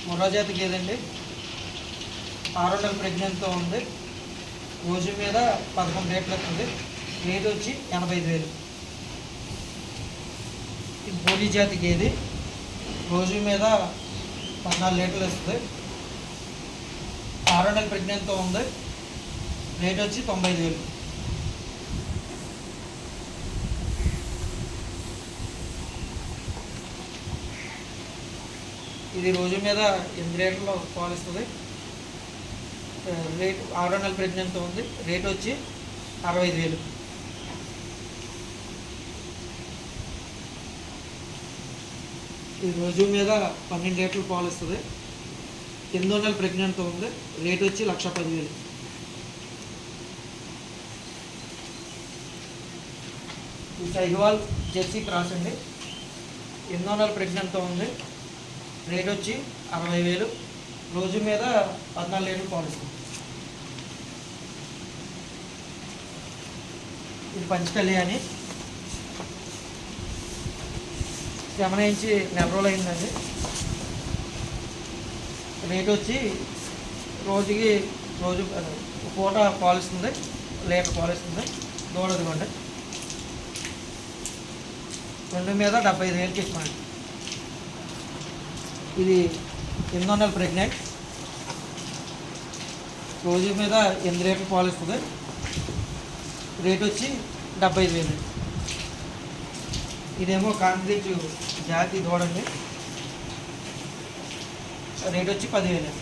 ముర్రా జాతి గేదండి, 6 నెలల ప్రెగ్నెంట్తో ఉంది. రోజు మీద 11 లీటర్లు వస్తుంది. రేట్ వచ్చి 85,000. ఇది బోలీ జాతి గేది, రోజు మీద 14 లీటర్లు వస్తుంది. 6 నెలల ప్రెగ్నెంట్తో ఉంది. రేట్ వచ్చి 95,000. ఇది రోజు మీద 8 లీటర్లు పాలు ఇస్తుంది. రేట్ 6 నెలల ప్రెగ్నెంట్తో ఉంది. రేట్ వచ్చి 65,000. ఇది రోజు మీద 12 లీటర్లు పాలు ఇస్తుంది. 8 నెలల ప్రెగ్నెంట్తో ఉంది. రేట్ వచ్చి 1,10,000. ఈ సైహవాల్ జెర్సీ క్రాస్ అండి, 8 నెలల ప్రెగ్నెంట్తో ఉంది. రేట్ వచ్చి 60,000. రోజు మీద 14 లీటర్లు పాలు ఇస్తుంది. ఇది పంచకళ్యాణి, 7 ఇంచి నెల రోజులు అయిందండి. రేట్ వచ్చి రోజు పూట పాలు ఇస్తుంది, లీటర్ పాలు ఇస్తుంది. దూడదిగోండి, 2 మీద 75,000కి ఇస్తామండి. ఇది 8 నెలల ప్రెగ్నెంట్, రోజు మీద 8 లీటర్లు పాలు ఇస్తుంది. రేట్ వచ్చి 75,000. ఇదేమో కాంక్రీట్ జాతి దూడండి, రేట్ వచ్చి 10,000.